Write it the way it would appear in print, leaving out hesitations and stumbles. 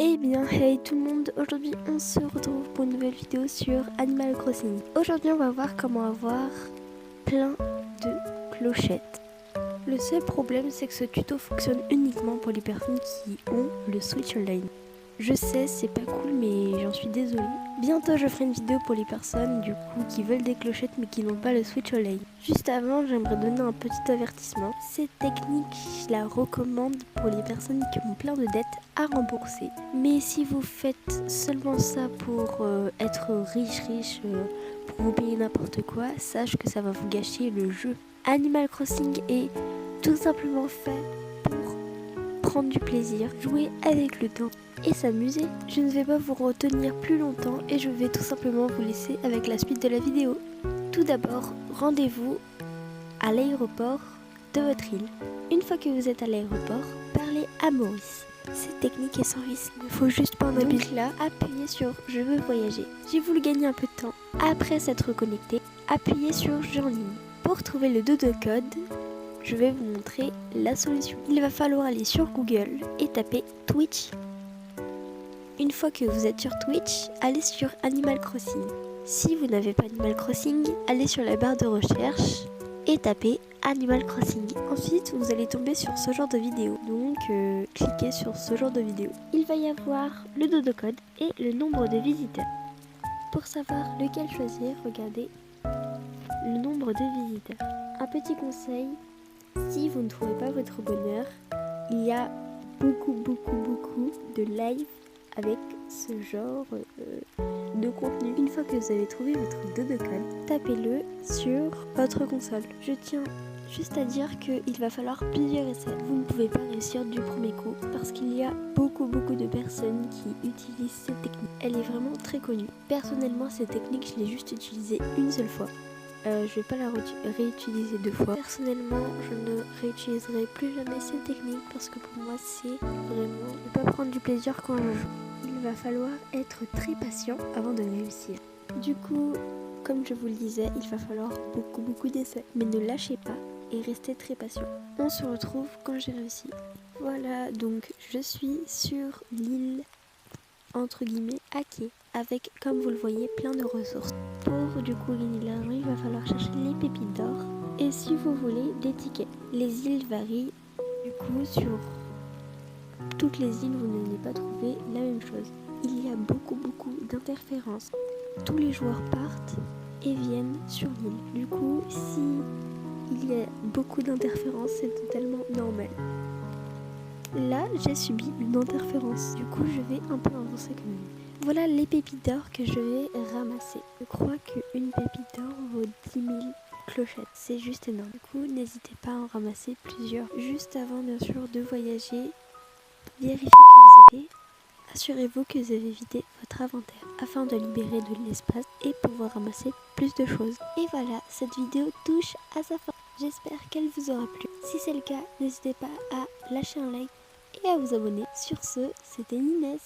Eh bien, hey tout le monde, aujourd'hui on se retrouve pour une nouvelle vidéo sur Animal Crossing. Aujourd'hui on va voir comment avoir plein de clochettes. Le seul problème c'est que ce tuto fonctionne uniquement pour les personnes qui ont le Switch Online. Je sais, c'est pas cool mais j'en suis désolée. Bientôt je ferai une vidéo pour les personnes du coup qui veulent des clochettes mais qui n'ont pas le Switch Online. Juste avant, j'aimerais donner un petit avertissement. Cette technique, je la recommande pour les personnes qui ont plein de dettes à rembourser. Mais si vous faites seulement ça pour être riche, pour vous payer n'importe quoi, sache que ça va vous gâcher le jeu. Animal Crossing est tout simplement fait pour prendre du plaisir, jouer avec le temps et s'amuser. Je ne vais pas vous retenir plus longtemps et je vais tout simplement vous laisser avec la suite de la vidéo. Tout d'abord, rendez-vous à l'aéroport de votre île. Une fois que vous êtes à l'aéroport, parlez à Maurice. Cette technique est sans risque, il ne faut juste pas en abuser. Donc là, appuyez sur « Je veux voyager ». J'ai voulu gagner un peu de temps. Après s'être reconnecté, appuyez sur « Jeu en ligne ». Pour trouver le dodo code, je vais vous montrer la solution. Il va falloir aller sur Google et taper Twitch. Une fois que vous êtes sur Twitch, allez sur Animal Crossing. Si vous n'avez pas Animal Crossing, allez sur la barre de recherche et tapez Animal Crossing. Ensuite, vous allez tomber sur ce genre de vidéo. Donc, cliquez sur ce genre de vidéo. Il va y avoir le dodo code et le nombre de visiteurs. Pour savoir lequel choisir, regardez le nombre de visiteurs. Un petit conseil, si vous ne trouvez pas votre bonheur, il y a beaucoup de live avec ce genre de contenu. Une fois que vous avez trouvé votre dodo code, tapez-le sur votre console. Je tiens juste à dire qu'il va falloir plusieurs essais. Vous ne pouvez pas réussir du premier coup parce qu'il y a beaucoup de personnes qui utilisent cette technique. Elle est vraiment très connue. Personnellement, cette technique, je l'ai juste utilisée une seule fois. Je vais pas la réutiliser deux fois. Personnellement, je ne réutiliserai plus jamais cette technique parce que pour moi, c'est vraiment ne pas prendre du plaisir quand je joue. Il va falloir être très patient avant de réussir. Du coup, comme je vous le disais, il va falloir beaucoup d'essais. Mais ne lâchez pas et restez très patient. On se retrouve quand j'ai réussi. Voilà, donc je suis sur l'île entre guillemets hackée avec, comme vous le voyez, plein de ressources. Pour du coup gagner de l'argent, il va falloir chercher les pépites d'or et si vous voulez des tickets. Les îles varient du coup sur toutes les îles, vous n'allez pas trouver la même chose. Il y a beaucoup d'interférences. Tous les joueurs partent et viennent sur l'île. Du coup, si il y a beaucoup d'interférences, c'est totalement normal. Là, j'ai subi une interférence. Du coup, je vais un peu avancer quand même. Voilà les pépites d'or que je vais ramasser. Je crois qu'une pépite d'or vaut 10 000 clochettes. C'est juste énorme. Du coup, n'hésitez pas à en ramasser plusieurs. Juste avant, bien sûr, de voyager, vérifiez que vous avez. Assurez-vous que vous avez vidé votre inventaire afin de libérer de l'espace et pouvoir ramasser plus de choses. Et voilà, cette vidéo touche à sa fin. J'espère qu'elle vous aura plu. Si c'est le cas, n'hésitez pas à lâcher un like et à vous abonner. Sur ce, c'était Inès.